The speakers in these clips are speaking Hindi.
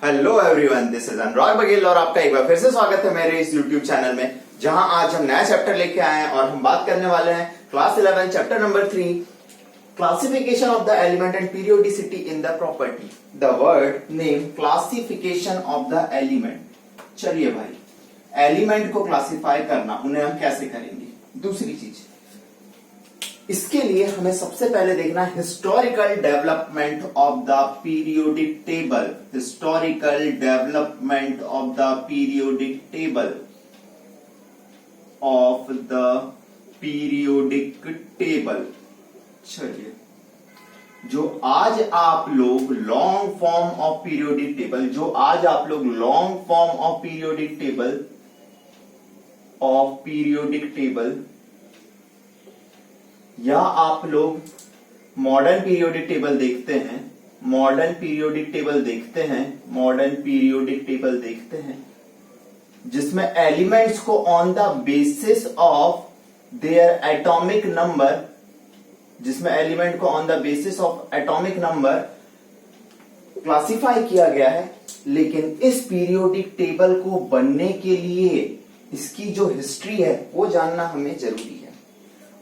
हेलो एवरीवन, दिस इज अनुराग बघेल और आपका एक बार फिर से स्वागत है मेरे इस यूट्यूब चैनल में, जहां आज हम नया चैप्टर लेके आए हैं और हम बात करने वाले हैं class 11 chapter number 3 classification of the element and periodicity in the property. The word name classification of the element. चलिए भाई, एलिमेंट को क्लासिफाई करना, उन्हें हम कैसे करेंगे। दूसरी चीज, इसके लिए हमें सबसे पहले देखना historical development of the periodic table. Historical development of the periodic table of the periodic table. चलिए, जो आज आप लोग long form of periodic table, या आप लोग मॉडर्न पीरियोडिक टेबल देखते हैं, जिसमें एलिमेंट्स को on the basis of their atomic number classify किया गया है। लेकिन इस पीरियोडिक टेबल को बनने के लिए इसकी जो हिस्ट्री है वो जानना हमें जरूरी है।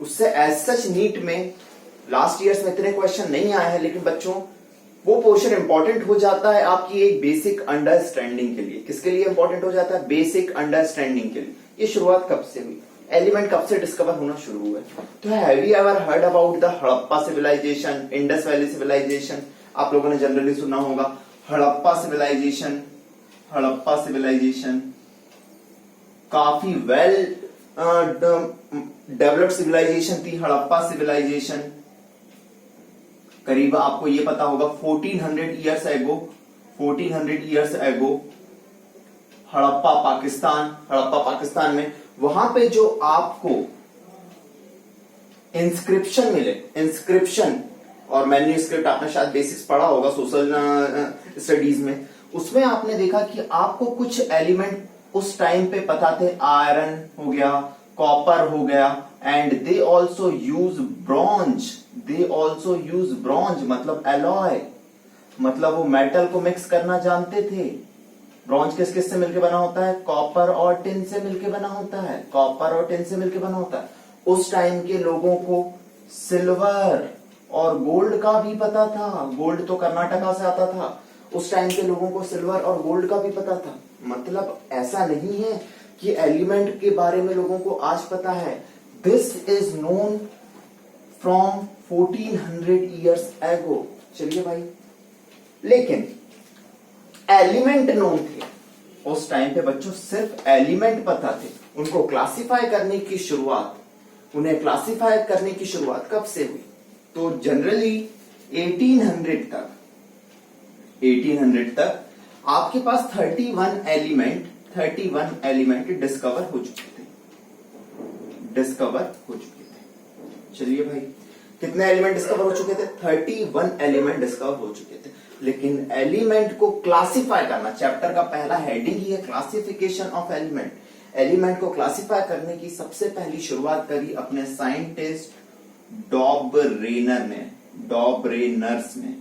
उससे एज सच नीट में लास्ट ईयर्स में इतने क्वेश्चन नहीं आए हैं, लेकिन बच्चों वो पोर्शन इंपॉर्टेंट हो जाता है आपकी एक बेसिक अंडरस्टैंडिंग के लिए। किसके लिए इंपॉर्टेंट हो जाता है? बेसिक अंडरस्टैंडिंग के लिए। ये शुरुआत कब से हुई, एलिमेंट कब से डिस्कवर होना शुरू हुआ? तो have you ever heard about the Harappa civilisation, Indus valley civilisation? आप लोगों ने जनरली सुना होगा हड़प्पा सिविलाइजेशन काफी वेल डेवलप्ड सिविलाइजेशन थी। हड़प्पा सिविलाइजेशन करीब आपको ये पता होगा 1400 इयर्स एगो हड़प्पा पाकिस्तान में, वहां पे जो आपको इंस्क्रिप्शन और मैन्यूस्क्रिप्ट, आपने शायद बेसिक्स पढ़ा होगा सोशल स्टडीज में, उसमें आपने देखा कि आपको कुछ एलिमेंट उस टाइम पे पता थे। आयरन हो गया, कॉपर हो गया, and they also use bronze मतलब एलॉय, मतलब वो मेटल को मिक्स करना जानते थे। ब्रॉन्ज किस से मिलकर बना होता है? कॉपर और टिन से मिलकर बना होता है। उस टाइम के लोगों को सिल्वर और गोल्ड का भी पता था। गोल्ड तो कर्नाटका से आता था, उस टाइम के लोगों को सिल्वर और गोल्ड का भी पता था। मतलब ऐसा नहीं है कि एलिमेंट के बारे में लोगों को आज पता है। This is known from 1400 years ago. चलिए भाई, लेकिन एलिमेंट नोन थे उस टाइम पे बच्चों, सिर्फ एलिमेंट पता थे। उन्हें क्लासिफाई करने की शुरुआत कब से हुई? तो जनरली 1800 तक आपके पास 31 एलिमेंट डिस्कवर हो चुके थे। चलिए भाई, कितने एलिमेंट डिस्कवर हो चुके थे? 31 एलिमेंट डिस्कवर हो चुके थे। लेकिन एलिमेंट को क्लासिफाई करना, चैप्टर का पहला हेडिंग ही है क्लासिफिकेशन ऑफ एलिमेंट। एलिमेंट को क्लासिफाई करने की सबसे पहली शुरुआत करी अपने साइंटिस्ट डॉबरेनर्स ने,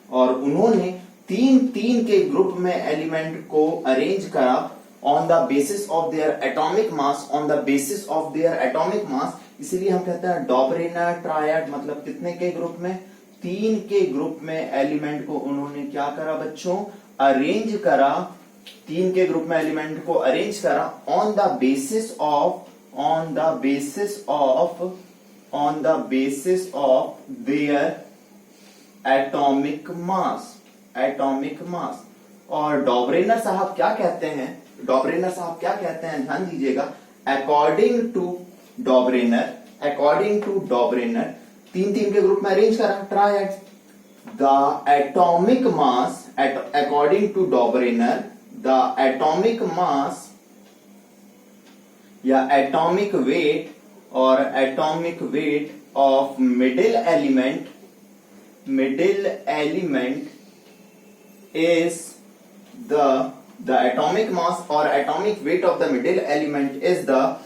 और उन्होंने तीन के ग्रुप में एलिमेंट को अरेंज करा on the basis of their atomic mass. इसीलिए हम कहते हैं डॉबरेनर ट्रायड। मतलब कितने के ग्रुप में? 3 के ग्रुप में एलिमेंट को उन्होंने क्या करा बच्चों? अरेंज करा। 3 के ग्रुप में एलिमेंट को अरेंज करा on the basis of their atomic mass. और डॉबरेनर साहब क्या कहते हैं? ध्यान दीजिएगा। अकॉर्डिंग टू डॉबरेनर 3 के ग्रुप में अरेंज करा triad. The atomic mass, according to Dobereiner, the atomic mass या atomic weight of middle element is the atomic mass or atomic weight of the middle element is the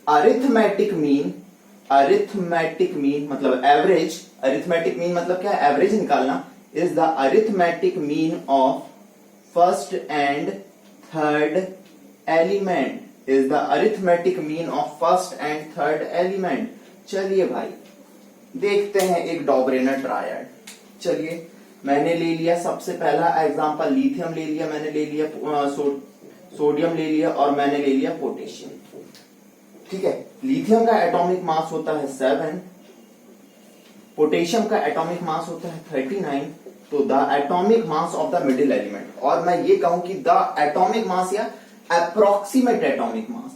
arithmetic mean मतलब एवरेज। अरिथमेटिक मीन मतलब क्या है? एवरेज निकालना। is the arithmetic mean of first and third element is the arithmetic mean of first and third element. चलिए भाई देखते हैं एक डॉबरेनर ट्रायड। चलिए मैंने ले लिया सबसे पहला एग्जांपल, लिथियम ले लिया, मैंने ले लिया सोडियम ले लिया और मैंने ले लिया पोटेशियम। ठीक है, लिथियम का एटॉमिक मास होता है 7, पोटेशियम का एटॉमिक मास होता है 39। तो the atomic mass of the middle element, और मैं ये कहूं कि द एटॉमिक मास या अप्रोक्सीमेट एटॉमिक मास,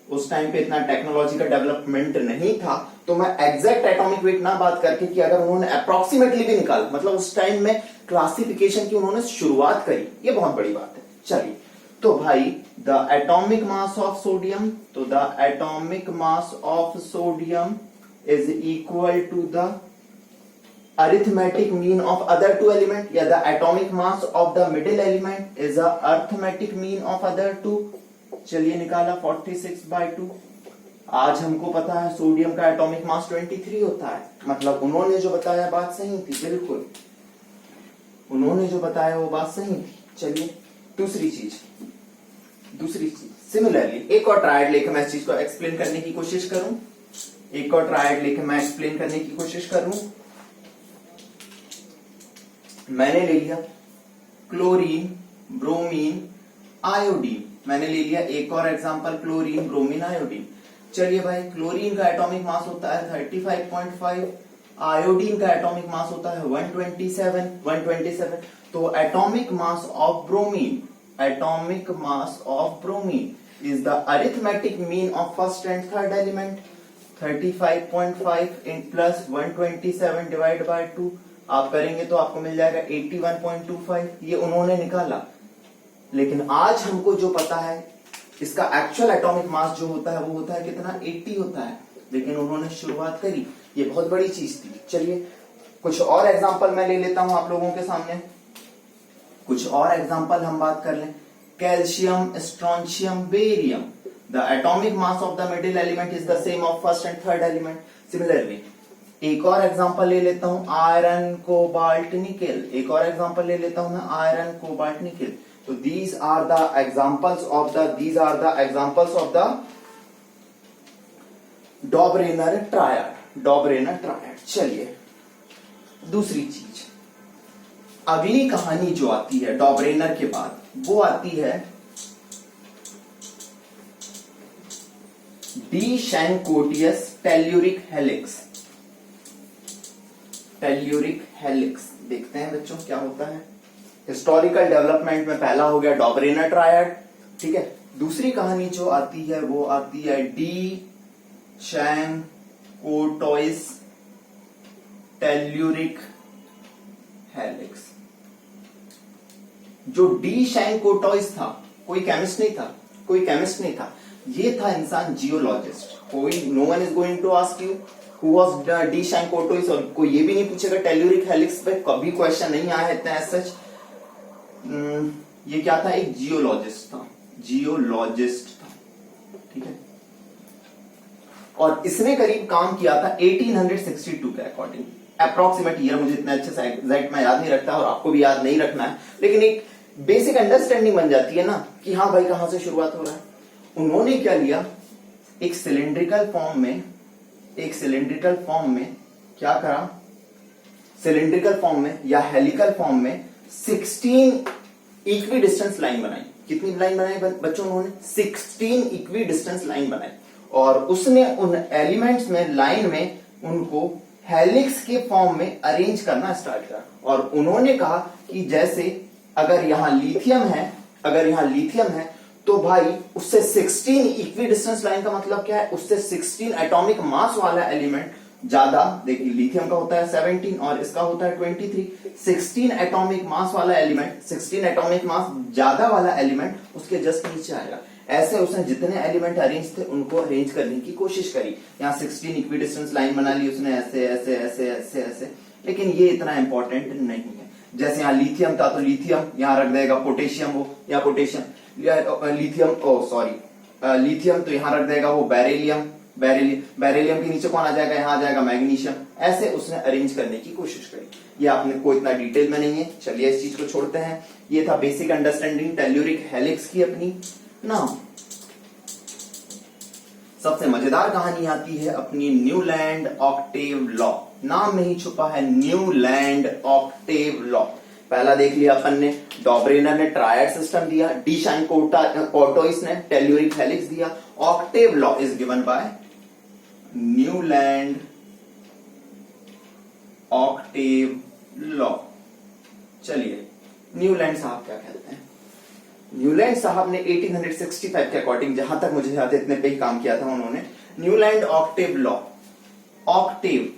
उस टाइम पे इतना टेक्नोलॉजी का डेवलपमेंट नहीं था, तो मैं एग्जैक्ट एटॉमिक वेट ना बात करके कि अगर उन्होंने अप्रोक्सीमेटली भी निकाल, मतलब उस टाइम में क्लासिफिकेशन की उन्होंने शुरुआत करी, ये बहुत बड़ी बात है। चलिए तो भाई the atomic mass of sodium, तो the atomic mass of sodium is equal to the arithmetic mean of other two element, या the atomic mass of the middle element is the arithmetic mean of other two। चलिए निकाला 46/2। आज हमको पता है सोडियम का एटॉमिक मास 23 होता है, मतलब उन्होंने जो बताया बात सही थी, बिल्कुल उन्होंने जो बताया वो बात सही थी। चलिए दूसरी चीज सिमिलरली एक और ट्रायड लेकर मैं इस चीज को एक्सप्लेन करने की कोशिश करूं, एक और ट्रायड लेकर मैं एक्सप्लेन करने की कोशिश करूं। मैंने ले लिया क्लोरीन, ब्रोमीन, आयोडीन, मैंने ले लिया एक और एग्जांपल क्लोरीन, ब्रोमीन, आयोडीन। चलिए भाई क्लोरीन का एटॉमिक मास होता है 35.5, आयोडीन का एटॉमिक मास होता है 127। तो atomic mass of bromine is the arithmetic mean of first and third element. 35.5 plus 127 divide by 2 आप करेंगे तो आपको मिल जाएगा 81.25। ये उन्होंने निकाला, लेकिन आज हमको जो पता है इसका एक्चुअल एटॉमिक मास जो होता है वो होता है कितना, 80 होता है, लेकिन उन्होंने शुरुआत करी, ये बहुत बड़ी चीज थी। चलिए कुछ और एग्जांपल मैं ले लेता हूं आप लोगों के सामने, कुछ और एग्जांपल हम बात कर लें। Calcium, strontium, barium, the atomic mass of the middle element is the same of first and third element. Similarly एक और एग्जांपल ले लेता हूं, आयरन, कोबाल्ट, निकेल। एक और एग्जांपल ले लेता हूं मैं, आयरन, कोबाल्ट, निकेल। तो these are the examples of the Dobereiner triad. चलिए दूसरी चीज, अगली कहानी जो आती है डॉबरेनर के बाद वो आती है डी शैंकोटियस टेल्यूरिक हेलिक्स। देखते हैं बच्चों क्या होता है। हिस्टोरिकल डेवलपमेंट में पहला हो गया डॉबरेनर ट्रायड, ठीक है। दूसरी कहानी जो आती है वो आती है डी शैंकोटियस टेल्यूरिक हेलिक्स। जो डी शैंकोटियस था कोई केमिस्ट नहीं था, ये था इंसान जियोलॉजिस्ट। कोई no one is going to ask you who was de Chancourtois, और कोई ये भी नहीं पूछेगा टेल्यूरिक हेलिक्स पे कभी क्वेश्चन नहीं आया इतना एज सच। ये क्या था, एक जियोलॉजिस्ट था, ठीक है। और इसने करीब काम किया था 1862 के अकॉर्डिंग। अप्रोक्सीमेट ईयर मुझे इतना अच्छे से एग्जैक्ट मैं याद नहीं रखता और आपको भी याद नहीं रखना है, लेकिन एक बेसिक अंडरस्टैंडिंग बन जाती है ना कि हाँ भाई कहां से शुरुआत हो रहा है। उन्होंने क्या लिया, एक सिलिंड्रिकल फॉर्म में क्या करा, सिलिंड्रिकल फॉर्म में या हेलिकल फॉर्म में 16 इक्वी डिस्टेंस लाइन बनाई। कितनी लाइन बनाई बच्चों, उन्होंने 16 इक्वी डिस्टेंस लाइन बनाई, और उसने उन एलिमेंट्स में लाइन में उनको हेलिक्स के फॉर्म में अरेंज करना स्टार्ट करा। और उन्होंने कहा कि जैसे अगर यहां लिथियम है तो भाई उससे 16 इक्वी डिस्टेंस लाइन का मतलब क्या है, उससे 16 एटॉमिक मास वाला एलिमेंट ज्यादा, देखिए लिथियम का होता है 17 और इसका होता है 23। 16 एटॉमिक मास वाला एलिमेंट, 16 एटॉमिक मास ज्यादा वाला एलिमेंट उसके जस्ट नीचे आएगा। ऐसे उसने जितने एलिमेंट अरेंज थे उनको अरेंज करने की कोशिश करी। यहाँ 16 इक्वी डिस्टेंस लाइन बना ली उसने, ऐसे ऐसे ऐसे ऐसे ऐसे, लेकिन ये इतना इंपॉर्टेंट नहीं है। जैसे यहाँ लिथियम था तो लिथियम यहाँ रख देगा, पोटेशियम हो या पोटेशियम, लिथियम तो यहाँ रख देगा वो बेरिलियम, बेरिलियम के नीचे कौन आ जाएगा, यहाँ आ जाएगा मैग्नीशियम। ऐसे उसने अरेंज करने की कोशिश करी। ये आपने को इतना डिटेल में नहीं है, चलिए इस चीज को छोड़ते हैं। ये था बेसिक अंडरस्टैंडिंग टेल्यूरिक हेलिक्स की अपनी ना। सबसे मजेदार कहानी आती है अपनी न्यूलैंड ऑक्टेव लॉ। नाम में ही छुपा है न्यूलैंड ऑक्टेव लॉ। पहला देख लिया अपन ने, डॉबरेनर ने ट्रायड सिस्टम दिया, डी शाइन कोर्टोइस ने टेल्यूरिक हेलिक्स दिया। Octave law is given by Newland octave law. चलिए न्यूलैंड साहब क्या कहते हैं। न्यूलैंड साहब ने 1865 के अकॉर्डिंग, जहां तक मुझे याद है इतने पे ही काम किया था उन्होंने, न्यूलैंड ऑक्टेव लॉ। ऑक्टेव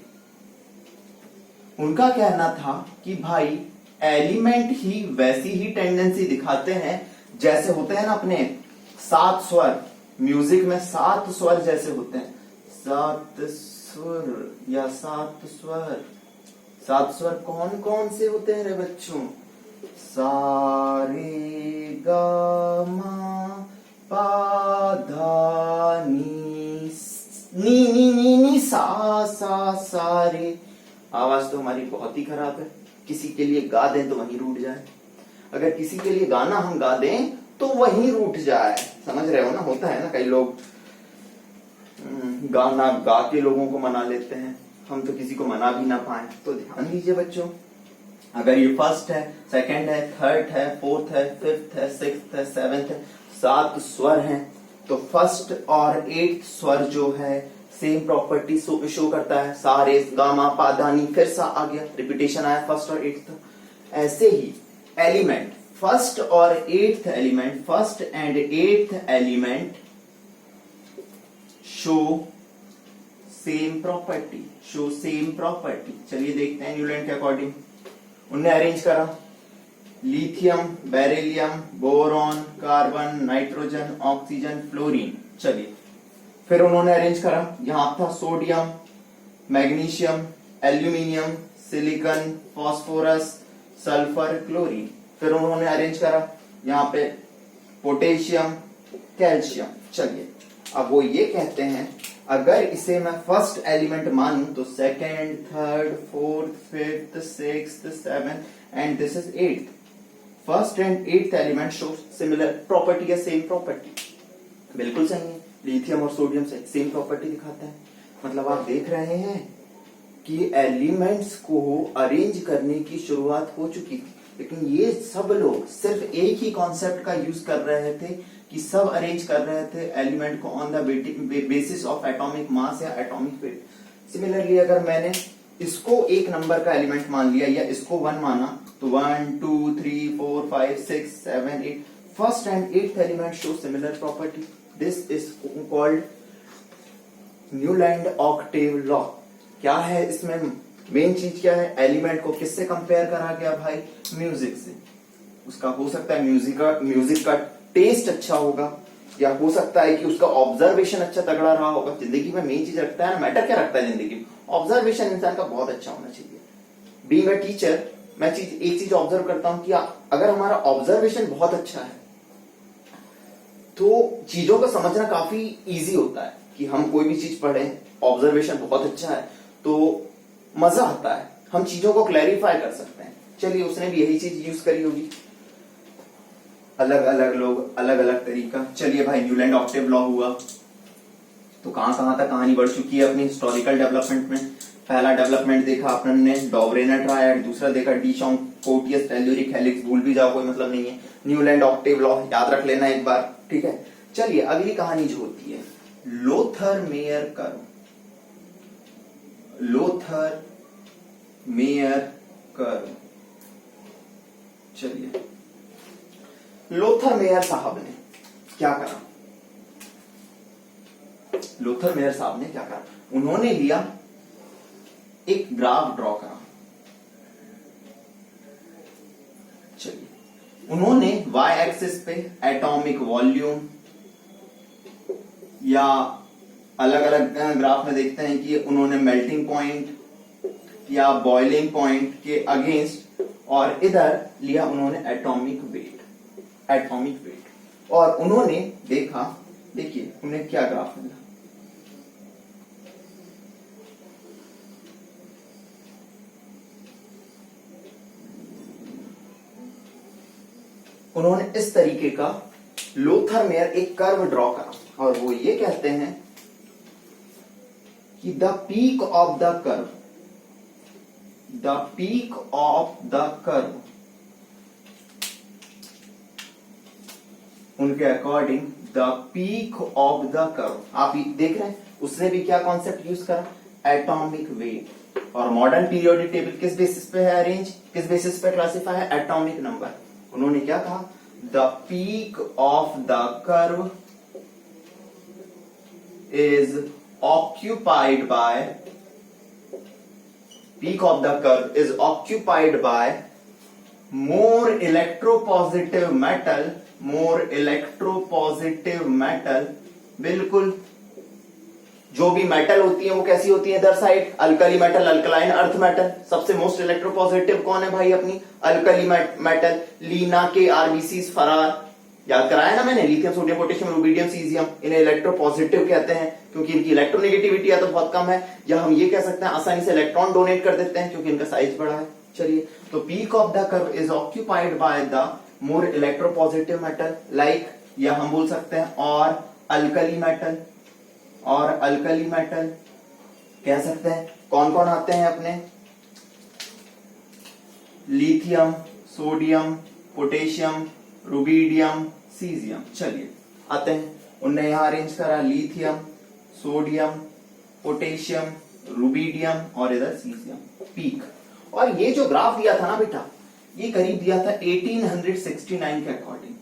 उनका कहना था कि भाई एलिमेंट ही वैसी ही टेंडेंसी दिखाते हैं जैसे होते हैं ना अपने 7 स्वर, म्यूजिक में 7 स्वर जैसे होते हैं। 7 स्वर या 7 स्वर, 7 स्वर कौन कौन से होते हैं रे बच्चों? सा रे गा मा पा धा नी सा रे। आवाज तो हमारी बहुत ही खराब है, किसी के लिए गा दें तो वहीं रूठ जाए, अगर किसी के लिए गाना हम गा दें तो वहीं रूठ जाए। समझ रहे हो ना, होता है ना कई लोग गाना गा के लोगों को मना लेते हैं, हम तो किसी को मना भी ना पाए। तो ध्यान दीजिए बच्चों, अगर ये फर्स्ट है, सेकंड है, थर्ड है, फोर्थ है, फिफ्थ है, सिक्स्थ है, सेवेंथ है, 7 स्वर हैं, तो फर्स्ट और 8th स्वर जो है सेम प्रॉपर्टी शो करता है। सा रे गा मा पा धा नी, फिर सा आ गया, रिपीटेशन आया फर्स्ट और 8th। ऐसे ही एलिमेंट फर्स्ट और 8th element, first and 8th element show same property, show same property. चलिए देखते हैं न्यूलैंड के अकॉर्डिंग। उनने अरेंज करा lithium, beryllium, boron, carbon, nitrogen, oxygen, fluorine. चलिए फिर उन्होंने अरेंज करा, यहां था sodium, magnesium, aluminium, silicon, phosphorus, sulphur, chlorine. फिर उन्होंने अरेंज करा यहाँ पे पोटेशियम, कैल्शियम। चलिए अब वो ये कहते हैं अगर इसे मैं फर्स्ट एलिमेंट मानूं तो second, third, fourth, fifth, sixth, seventh and this is 8th। First and 8th element show similar property या सेम प्रॉपर्टी। बिल्कुल सही है, लिथियम और सोडियम से सेम प्रॉपर्टी दिखाता है। मतलब आप देख रहे हैं कि एलिमेंट्स को अरेंज करने की शुरुआत हो चुकी थी, लेकिन ये सब लोग सिर्फ एक ही कॉन्सेप्ट का यूज कर रहे थे कि सब अरेंज कर रहे थे एलिमेंट को on the basis of atomic mass या एटॉमिक वेट। सिमिलरली अगर मैंने इसको एक नंबर का एलिमेंट मान लिया या इसको 1 माना तो 1 2 3 4 5 6 7 8 first and 8th element show similar property. This is called Newland octave law. क्या है इसमें मेन चीज, क्या है? एलिमेंट को किससे कंपेयर करा गया भाई? म्यूजिक से। उसका हो सकता है म्यूजिक का टेस्ट अच्छा होगा, या हो सकता है कि उसका ऑब्जर्वेशन अच्छा तगड़ा रहा होगा। जिंदगी में मेन चीज रखता है ना, मैटर क्या रखता है जिंदगी में? ऑब्जर्वेशन इंसान का बहुत अच्छा होना चाहिए। बीइंग अ टीचर मैं एक चीज ऑब्जर्व करता हूं कि अगर हमारा ऑब्जर्वेशन बहुत अच्छा है तो चीजों को समझना काफी इजी होता है। कि हम कोई भी चीज पढ़ें, ऑब्जर्वेशन बहुत अच्छा है तो मजा आता है, हम चीजों को क्लैरिफाई कर सकते हैं। चलिए उसने भी यही चीज यूज करी होगी, अलग अलग लोग अलग अलग तरीका। चलिए भाई न्यूलैंड ऑक्टेव लॉ हुआ तो कहां तक कहानी बढ़ चुकी है अपनी हिस्टोरिकल डेवलपमेंट में। पहला डेवलपमेंट देखा अपन ने डॉबरेनर ट्रायड, दूसरा देखा D song courteous telluric helix. भूल भी जाओ कोई मतलब नहीं है, न्यूलैंड ऑक्टेव लॉ याद रख लेना एक बार, ठीक है। चलिए अगली कहानी जो होती है Lothar Meyer curve. Lothar Meyer curve. चलिए लोथर मेयर साहब ने क्या करा? लोथर मेयर साहब ने क्या करा? उन्होंने लिया एक ग्राफ ड्रॉ करा। चलिए उन्होंने वाई एक्सिस पे एटॉमिक वॉल्यूम या अलग अलग ग्राफ में देखते हैं कि उन्होंने मेल्टिंग पॉइंट या बॉइलिंग पॉइंट के अगेंस्ट, और इधर लिया उन्होंने एटॉमिक वेट। और उन्होंने देखा, देखिए उन्हें क्या ग्राफ मिला। उन्होंने इस तरीके का लोथरमेयर एक कर्व ड्रॉ करा और वो ये कहते हैं कि the peak of the curve, the peak of the curve, उनके according the peak of the curve, आप देख रहे हैं उसने भी क्या कॉन्सेप्ट यूज करा, एटॉमिक वेट। और मॉडर्न पीरियोडिक टेबल किस बेसिस पे है अरेंज, किस बेसिस पे क्लासिफाई है, एटॉमिक नंबर। उन्होंने क्या कहा, the peak of the curve is occupied by, peak of the curve is occupied by more electropositive metal, more electropositive metal, बिल्कुल जो भी मेटल होती है वो कैसी होती है इधर side, alkali metal, alkaline earth metal. सबसे मोस्ट इलेक्ट्रोपॉजिटिव कौन है भाई, अपनी अल्कली मेटल, लीना के आरबीसीज फरार, याद कराया ना मैंने, lithium, sodium, potassium, rubidium, caesium, इन्हें इलेक्ट्रोपॉजिटिव कहते हैं क्योंकि इनकी इलेक्ट्रोनेगेटिविटी या तो बहुत कम है, या हम ये कह सकते हैं आसानी से इलेक्ट्रॉन डोनेट कर देते हैं क्योंकि इनका साइज बड़ा है। चलिए, तो peak of the curve is occupied by the more electropositive metal, like, या हम बोल सकते हैं और अल्कली मेटल, और अल्कली मेटल कह सकते हैं। कौन कौन आते हैं अपने, lithium, sodium, potassium, rubidium, caesium. चलिए आते हैं, उनने यहां अरेंज करा लिथियम, सोडियम, पोटेशियम, रुबिडियम और इधर सीजियम, पीक। और ये जो ग्राफ दिया था ना बेटा, ये करीब दिया था 1869 के अकॉर्डिंग,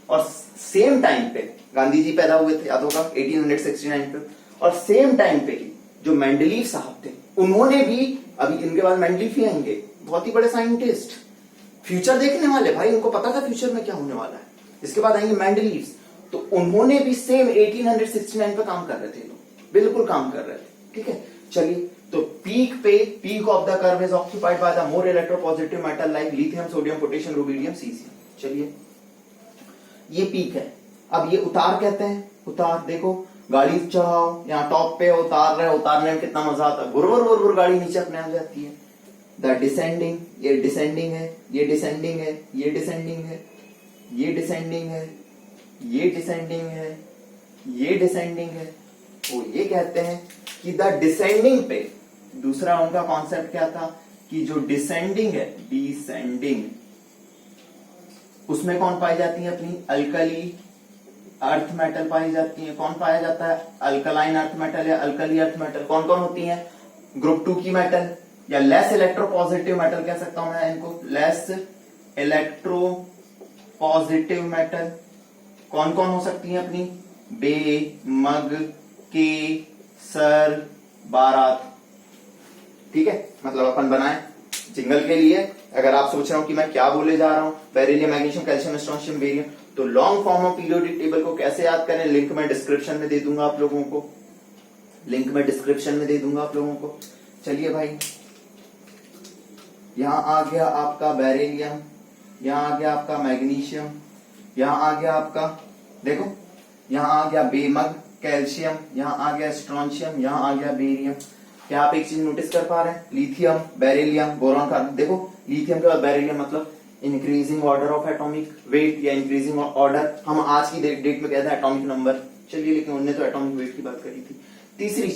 और सेम टाइम पे गांधी जी पैदा हुए थे, याद होगा 1869 पे, और सेम टाइम पे ही जो मेंडलीव साहब थे उन्होंने भी, अभी इनके बाद मेंडलीव ही आएंगे, बहुत ही बड़े साइंटिस्ट, फ्यूचर देखने वाले भाई, उनको पता था फ्यूचर में क्या होने वाला है। इसके बाद आएंगे मेंडलीव, तो उन्होंने भी सेम 1869 पे काम कर रहे थे, लोग बिल्कुल काम कर रहे थे, ठीक है। चलिए, तो पीक पे, peak of the curve is occupied by the more electropositive metal like lithium, sodium, potassium, rubidium, caesium. चलिए, ये पीक है। अब ये उतार कहते हैं, उतार देखो, गाड़ी चढ़ाओ, यहाँ टॉप पे उतार रहे, उतारने में कितना मजा आता है, बुर गाड़ी नीचे अपने आ जाती है। द डिसेंडिंग, ये डिसेंडिंग है, ये डिसेंडिंग है, ये डिसेंडिंग है, ये डिसेंडिंग है, ये डिसेंडिंग है, ये डिसेंडिंग है। वो ये कहते हैं कि द डिसेंडिंग पे, दूसरा उनका कॉन्सेप्ट क्या था कि जो डिसेंडिंग है, डिसेंडिंग, उसमें कौन पाई जाती है, अपनी अल्कली अर्थ मेटल पाई जाती है। कौन पाया जाता है, अल्कलाइन अर्थ मेटल या अल्कली अर्थ मेटल। कौन कौन होती है, ग्रुप 2 की मेटल, या लेस इलेक्ट्रोपॉजिटिव मेटल कह सकता हूं मैं इनको, लेस इलेक्ट्रो पॉजिटिव मेटल। कौन कौन हो सकती है अपनी, बे, मग, के, सर, बारात, ठीक है। मतलब अपन बनाए जिंगल के लिए, अगर आप सोच रहे हो कि मैं क्या बोले जा रहा हूं, beryllium, magnesium, calcium, strontium, barium, तो long form of periodic table को कैसे याद करें, लिंक में डिस्क्रिप्शन में दे दूंगा आप लोगों को, लिंक में डिस्क्रिप्शन में दे दूंगा आप लोगों को। चलिए भाई, यहां आ गया आपका बेरिलियम, यहां आ गया आपका मैग्नीशियम, यहां आ गया आपका, देखो यहां आ गया बेमग, कैल्शियम, यहां आ गया स्ट्रोंशियम, यहां आ गया बेरियम। क्या आप एक चीज नोटिस कर पा रहे हैं, लिथियम, बेरिलियम, बोरॉन, कार्बन, देखो लिथियम के बाद बेरिलियम, मतलब increasing order of atomic weight या इंक्रीजिंग ऑर्डर, हम आज की डेट में कहते हैं एटॉमिक नंबर। चलिए, लेकिन उन्होंने तो एटॉमिक वेट की बात करी थी। तीसरी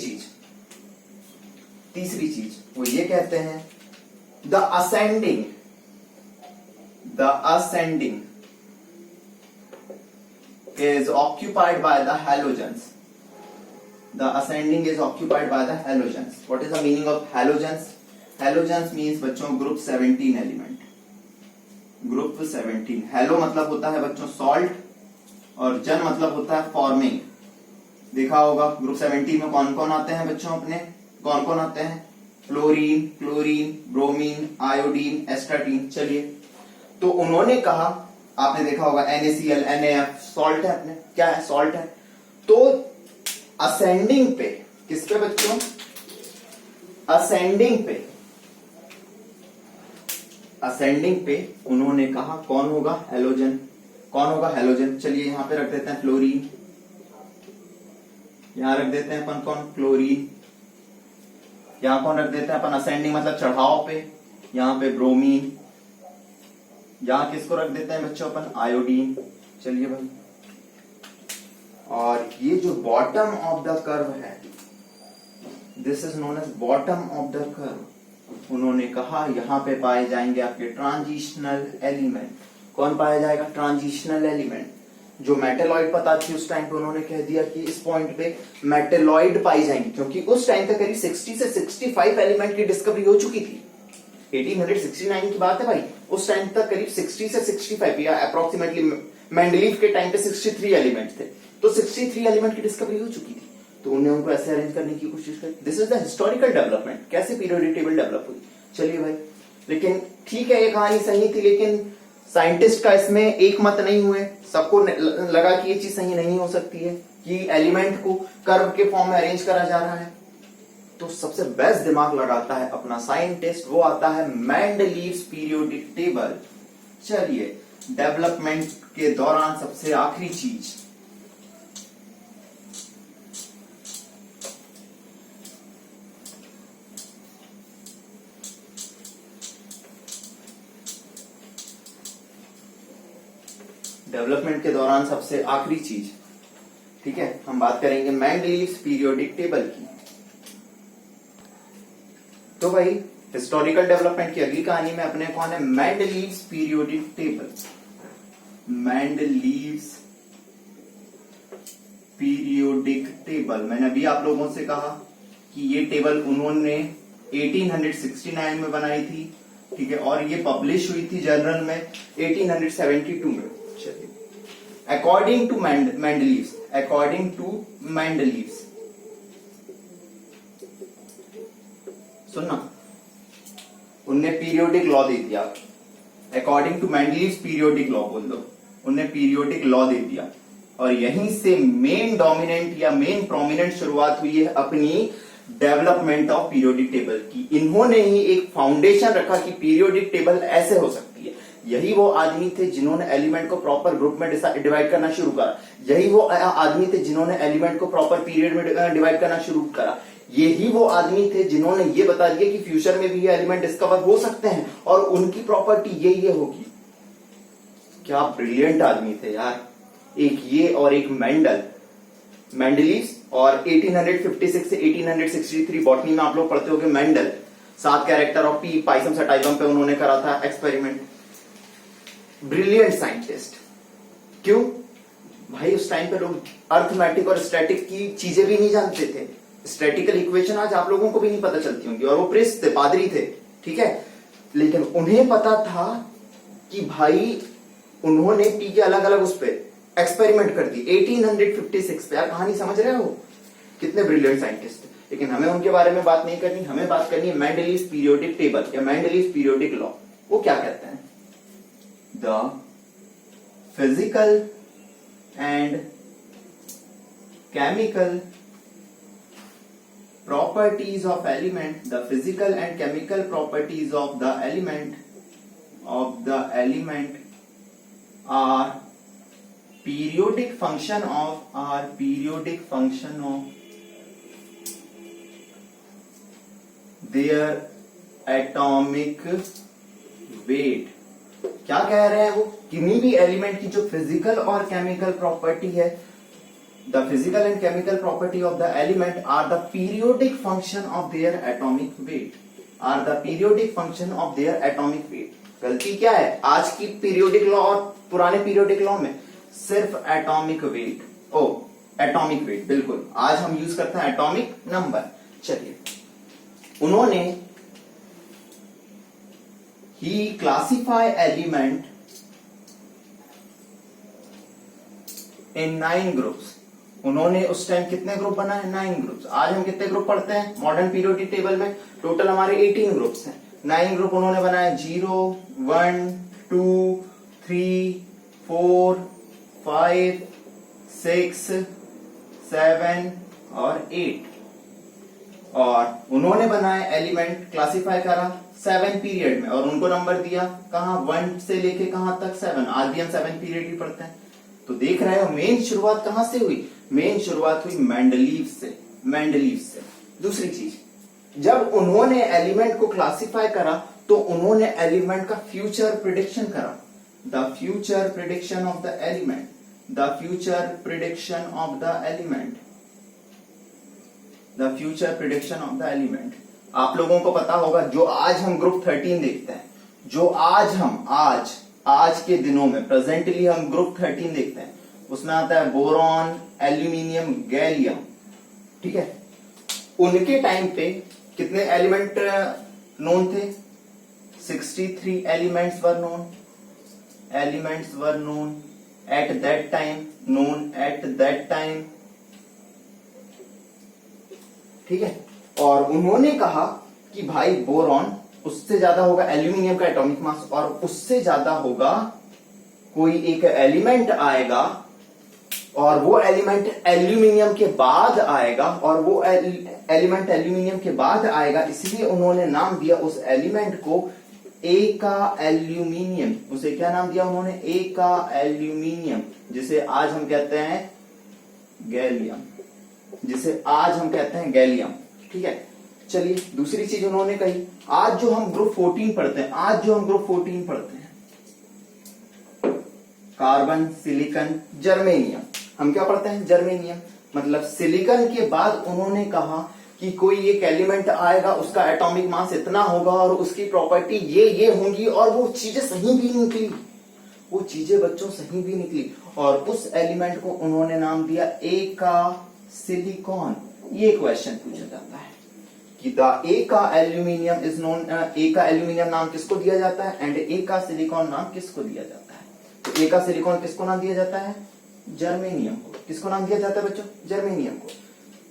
चीज वो ये कहते हैं the ascending is occupied by the halogens. The ascending is occupied by the halogens. What is the meaning of halogens? Halogens means बच्चों group 17 element. Group 17. Halo मतलब होता है बच्चों salt और जन मतलब होता है forming. देखा होगा ग्रुप 17 में कौन कौन आते हैं बच्चों अपने, कौन कौन आते हैं, fluorine, chlorine, bromine, iodine, astatine. चलिए, तो उन्होंने कहा, आपने देखा होगा NaCl, NaF, सॉल्ट है अपने, क्या है, सॉल्ट है। तो असेंडिंग पे, किस पे बच्चों, असेंडिंग पे उन्होंने कहा कौन होगा, हेलोजन। कौन होगा, हेलोजन। चलिए यहां पे रख देते हैं फ्लोरीन, यहां रख देते हैं अपन कौन, क्लोरीन, यहां कौन रख देते हैं अपन, असेंडिंग मतलब चढ़ाव पे, यहां पे ब्रोमीन, यहां किसको रख देते हैं बच्चों अपन, आयोडीन। चलिए भाई, और ये जो बॉटम ऑफ द कर्व है, this is known as bottom of the curve. उन्होंने कहा यहां पे पाए जाएंगे आपके ट्रांजिशनल एलिमेंट। कौन पाया जाएगा, ट्रांजिशनल एलिमेंट। जो मेटेलॉइड पता थी उस टाइम पे उन्होंने कह दिया कि इस पॉइंट पे मेटेलॉइड पाई जाएंगी, क्योंकि उस टाइम तक करीब 60 से 65 एलिमेंट की डिस्कवरी हो चुकी थी। 1869 की बात है भाई, उस टाइम तक करीब 60 से 65 या अप्रोक्सीमेटली मेंडलीव के टाइम पे 63 एलिमेंट थे, तो 63 एलिमेंट की डिस्कवरी हो चुकी थी। तो उन्हें उनको ऐसे अरेंज करने की कोशिश करी। This is the historical development, कैसे पीरियोडिक टेबल डेवलप हुई। चलिए भाई, लेकिन ठीक है ये कहानी सही थी, लेकिन साइंटिस्ट का इसमें एक मत नहीं हुए। सबको लगा कि ये चीज सही नहीं हो सकती है कि एलिमेंट को कर्व के फॉर्म में अरेंज करा जा रहा है। तो सबसे बेस्ट दिमाग लगाता है अपना साइंटिस्ट, वो आता है मेंडलीव्स पीरियोडिक टेबल। चलिए, डेवलपमेंट के दौरान सबसे आखिरी चीज, डेवलपमेंट के दौरान सबसे आखिरी चीज, ठीक है, हम बात करेंगे मेंडलीव्स पीरियोडिक टेबल की। तो भाई, हिस्टोरिकल डेवलपमेंट की अगली कहानी में अपने कौन है, Mendeleev's periodic table. Mendeleev's periodic table, मैंने अभी आप लोगों से कहा कि ये टेबल उन्होंने 1869 में बनाई थी, ठीक है, और ये पब्लिश हुई थी जर्नल में 1872 में। चलिए, according to Mendeleev's, according to Mendeleev's, सुनना, उनने पीरियोडिक लॉ दे दिया। According to Mendeleev's periodic law बोल दो, उनने पीरियोडिक लॉ दे दिया, और यहीं से मेन डोमिनेंट या मेन प्रोमिनेंट शुरुआत हुई है अपनी डेवलपमेंट ऑफ पीरियोडिक टेबल की। इन्होंने ही एक फाउंडेशन रखा कि पीरियोडिक टेबल ऐसे हो सकती है। यही वो आदमी थे जिन्होंने एलिमेंट को प्रॉपर ग्रुप में डिवाइड करना शुरू करा। यही वो आदमी थे जिन्होंने एलिमेंट को प्रॉपर पीरियड में डिवाइड करना शुरू करा। यही वो आदमी थे जिन्होंने ये बता दिया कि फ्यूचर में भी ये एलिमेंट डिस्कवर हो सकते हैं और उनकी प्रॉपर्टी ये होगी। क्या ब्रिलियंट आदमी थे यार, एक ये और एक मेंडलीव्स। और 1856 से 1863 बॉटनी में आप लोग पढ़ते होंगे Mendel 7 character of P Pisum sativum पे उन्होंने करा था एक्सपेरिमेंट। Brilliant scientist. क्यों भाई, उस टाइम पे लोग अर्थमेटिक और स्टैटिक की चीजें भी नहीं जानते थे। स्टैटिकल इक्वेशन आज आप लोगों को भी नहीं पता चलती होंगी, और वो प्रिस्ट थे, पादरी थे, ठीक है, लेकिन उन्हें पता था कि भाई उन्होंने पी के अलग अलग उस पर एक्सपेरिमेंट कर दी 1856 पे। यार कहानी समझ रहे हो, कितने ब्रिलियंट साइंटिस्ट थे। लेकिन हमें उनके बारे में बात नहीं करनी, हमें बात करनी है मेंडलीव्स पीरियोडिक टेबल या मेंडलीव्स पीरियोडिक लॉ। वो क्या कहते हैं, the physical and chemical properties of element, the physical and chemical properties of the element are periodic function of their atomic weight। क्या कह रहे हैं वो, किन्हीं भी एलिमेंट की जो फिजिकल और केमिकल प्रॉपर्टी है, the physical and chemical property of the element are the periodic function of their atomic weight, are the periodic function of their atomic weight। गलती क्या है आज की पीरियोडिक लॉ और पुराने पीरियोडिक लॉ में, सिर्फ एटॉमिक वेट। एटॉमिक वेट, बिल्कुल, आज हम यूज करते हैं एटॉमिक नंबर। चलिए, उन्होंने ही क्लासिफाई एलिमेंट इन 9 ग्रुप्स। उन्होंने उस टाइम कितने ग्रुप बनाए, 9 ग्रुप्स। आज हम कितने ग्रुप पढ़ते हैं मॉडर्न पीरियोडिक टेबल में, टोटल हमारे 18 ग्रुप्स हैं। 9 ग्रुप उन्होंने बनाए, 0, 1, 2, 3, 4, 5, 6, 7 और 8। और उन्होंने बनाए एलिमेंट, क्लासिफाई करा 7 पीरियड में, और उनको नंबर दिया कहां, 1 से लेके कहां तक, 7। आज भी हम 7 पीरियड ही पढ़ते हैं। तो देख रहे हो मेन शुरुआत कहां से हुई, मेन शुरुआत हुई मेंडलीव्स से। दूसरी चीज, जब उन्होंने एलिमेंट को क्लासिफाई करा तो उन्होंने एलिमेंट का फ्यूचर प्रिडिक्शन करा। The future prediction of the element, the future prediction of the element, the future prediction of the element. आप लोगों को पता होगा जो आज हम ग्रुप 13 देखते हैं, जो आज के दिनों में प्रेजेंटली हम ग्रुप 13 देखते हैं, उसमें आता है बोरॉन, एल्यूमिनियम, गैलियम, ठीक है। उनके टाइम पे कितने एलिमेंट नोन थे? 63 elements were known, elements were known at that time, known at that time, ठीक है। और उन्होंने कहा कि भाई बोरॉन उससे ज्यादा होगा एल्यूमिनियम का एटॉमिक मास, और उससे ज्यादा होगा कोई एक एलिमेंट आएगा, और वो एलिमेंट एल्यूमिनियम के बाद आएगा, और वो एलिमेंट एल्यूमिनियम के बाद आएगा, इसलिए उन्होंने नाम दिया उस एलिमेंट को ए का एल्यूमिनियम। उसे क्या नाम दिया उन्होंने? ए का एल्यूमिनियम, जिसे आज हम कहते हैं गैलियम, जिसे आज हम कहते हैं गैलियम, ठीक है। चलिए दूसरी चीज उन्होंने कही, आज जो हम ग्रुप 14 पढ़ते हैं, कार्बन, सिलिकॉन, जर्मेनियम, हम क्या पढ़ते हैं? जर्मेनियम। मतलब सिलिकॉन के बाद उन्होंने कहा कि कोई एक एलिमेंट आएगा, उसका एटॉमिक मास इतना होगा और उसकी प्रॉपर्टी ये होंगी, और वो चीजें सही भी निकली, वो चीजें बच्चों सही भी निकली, और उस एलिमेंट को उन्होंने नाम दिया ए का सिलिकॉन। ये क्वेश्चन पूछा जाता है कि द ए का एल्यूमिनियम इज नोन, ए का एल्यूमिनियम नाम किसको दिया जाता है, एंड ए का सिलिकॉन नाम किसको दिया जाता है? तो ए का सिलिकॉन किसको नाम दिया जाता है? जर्मेनियम को। किसको नाम दिया जाता है बच्चों? जर्मेनियम को,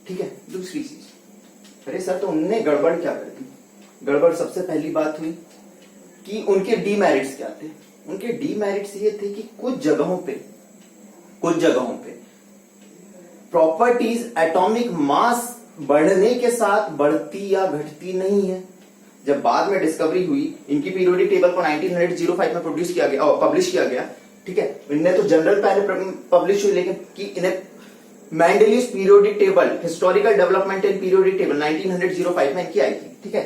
ठीक है। दूसरी चीज, अरे सर तो उनने गड़बड़ क्या कर दी? गड़बड़ सबसे पहली बात हुई कि उनके डीमेरिट्स क्या थे? उनके डीमेरिट्स ये थे कि कुछ जगहों पे प्रॉपर्टीज एटॉमिक मास बढ़ने के साथ बढ़ती या घटती नहीं है। जब बाद में डिस्कवरी हुई, इनकी पीरियोडिक टेबल को 1905 में पब्लिश किया गया, ठीक है। इनने तो जनरल पहले पब्लिश हुई, लेकिन कि इन्हें Mendeleev's periodic table, historical developmental periodic table 1905 में इनकी आई थी, ठीक है।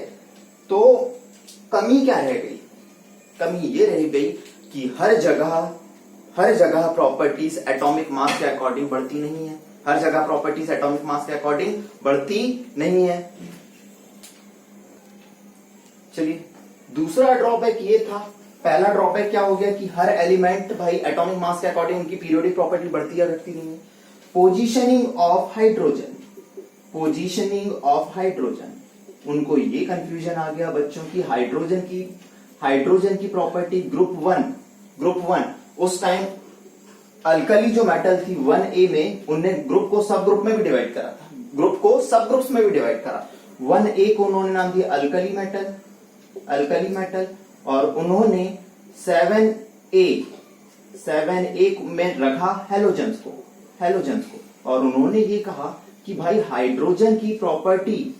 तो कमी क्या रह गई? कमी ये रह गई कि हर जगह प्रॉपर्टीज एटॉमिक मास के अकॉर्डिंग बढ़ती नहीं है, हर जगह प्रॉपर्टीज एटॉमिक मास के अकॉर्डिंग बढ़ती नहीं है। चलिए दूसरा ड्रॉबैक ये था, पहला ड्रॉबैक क्या हो गया कि हर एलिमेंट भाई एटॉमिक मास के अकॉर्डिंग उनकी पीरियोडिक प्रॉपर्टी बढ़ती या घटती नहीं है। पोजीशनिंग ऑफ हाइड्रोजन, उनको ये कंफ्यूजन आ गया बच्चों की हाइड्रोजन की प्रॉपर्टी ग्रुप वन उस टाइम अल्कली जो मेटल थी 1A में, उन्होंने ग्रुप को सब ग्रुप में भी डिवाइड करा था, ग्रुप को सब ग्रुप्स में भी डिवाइड करा। 1A को उन्होंने नाम दिया अल्कली मेटल, और उन्होंने 7A में रखा हेलोजन्स को, और उन्होंने ये कहा कि भाई हाइड्रोजन की प्रॉपर्टी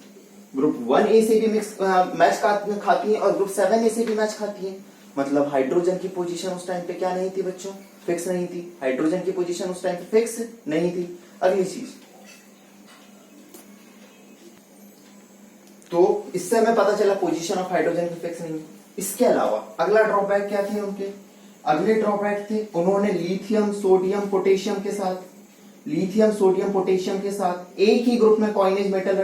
ग्रुप 1A से भी मैच खाती है और ग्रुप 7A से भी मैच खाती है। मतलब हाइड्रोजन की पोजीशन उस टाइम पे क्या नहीं थी बच्चों? फिक्स नहीं थी। हाइड्रोजन की पोजीशन उस टाइम पे फिक्स नहीं थी। अगली चीज, तो इससे हमें पता चला पोजीशन ऑफ हाइड्रोजन की फिक्स नहीं। इसके अलावा अगला ड्रॉबैक क्या थे उनके? अगले ड्रॉबैक थे, उन्होंने लिथियम सोडियम पोटेशियम के साथ एक ही ग्रुप में कॉइनेज मेटल्स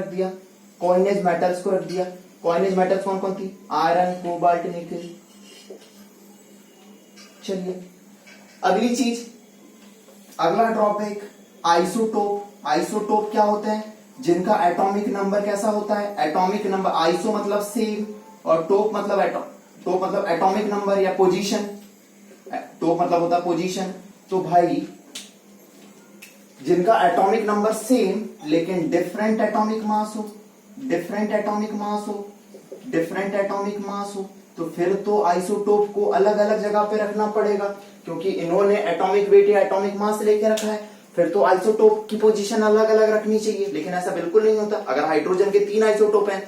को रख दिया। कॉइनेज मेटल्स कौन कौन थी? Iron, cobalt, nickel. चलिए अगली चीज, अगला ड्रॉबैक आइसोटोप क्या होते हैं? जिनका एटॉमिक नंबर कैसा होता है? एटॉमिक नंबर, आइसो मतलब सेम और टोप मतलब एटॉमिक नंबर या पोजीशन। टोप मतलब होता है पोजीशन। तो भाई जिनका एटॉमिक नंबर सेम लेकिन डिफरेंट एटॉमिक मास हो तो फिर तो आइसोटोप को अलग अलग जगह पे रखना पड़ेगा, क्योंकि इन्होंने एटॉमिक वेट या एटॉमिक मास लेके रखा है, फिर तो आइसोटोप की पोजीशन अलग अलग रखनी चाहिए। लेकिन ऐसा बिल्कुल नहीं होता। अगर हाइड्रोजन के 3 आइसोटोप हैं,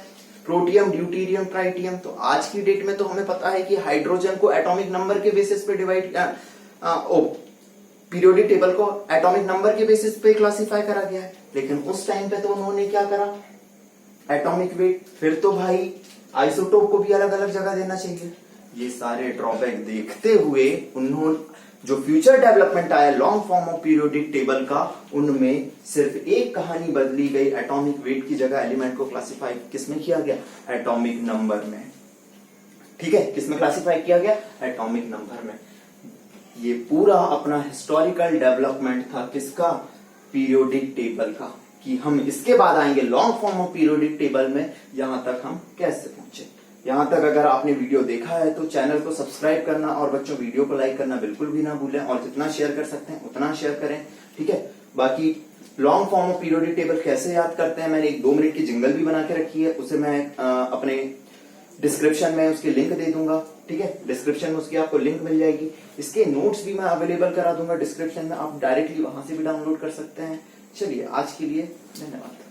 प्रोटियम, ड्यूटेरियम, ट्राइटियम, तो आज की डेट में तो हमें पता है कि हाइड्रोजन को एटॉमिक नंबर के बेसिस पे डिवाइड, पीरियोडिक टेबल को एटॉमिक नंबर के बेसिस पे क्लासिफाई करा गया है। लेकिन उस टाइम पे तो उन्होंने क्या करा? Atomic wait. फिर तो भाई आइसोटोप को भी अलग अलग जगह देना चाहिए। ये सारे ड्रॉबैक देखते हुए उन्होंने जो फ्यूचर डेवलपमेंट आया long form of periodic table का, उनमें सिर्फ एक कहानी बदली गई, एटॉमिक वेट की जगह एलिमेंट को क्लासिफाई किसमें किया गया, एटॉमिक नंबर में। ठीक है, किसमें क्लासिफाई किया गया, एटॉमिक नंबर में। ये पूरा अपना हिस्टोरिकल डेवलपमेंट था किसका, पीरियोडिक टेबल का, कि हम इसके बाद आएंगे long form of periodic table में, यहां तक हम कैसे पहुंचे। यहां तक अगर आपने वीडियो देखा है तो चैनल को सब्सक्राइब करना और बच्चों वीडियो को लाइक करना बिल्कुल भी ना भूलें, और जितना शेयर कर सकते हैं उतना शेयर करें। ठीक है, बाकी long form of periodic table कैसे याद करते हैं, मैंने एक 2 मिनट की जिंगल भी बना के रखी है, उसे मैं अपने डिस्क्रिप्शन में उसकी लिंक दे दूंगा। ठीक है, डिस्क्रिप्शन में उसकी आपको लिंक मिल जाएगी। इसके नोट्स भी मैं अवेलेबल करा दूंगा डिस्क्रिप्शन में, आप डायरेक्टली वहां से भी डाउनलोड कर सकते हैं। चलिए, आज के लिए धन्यवाद।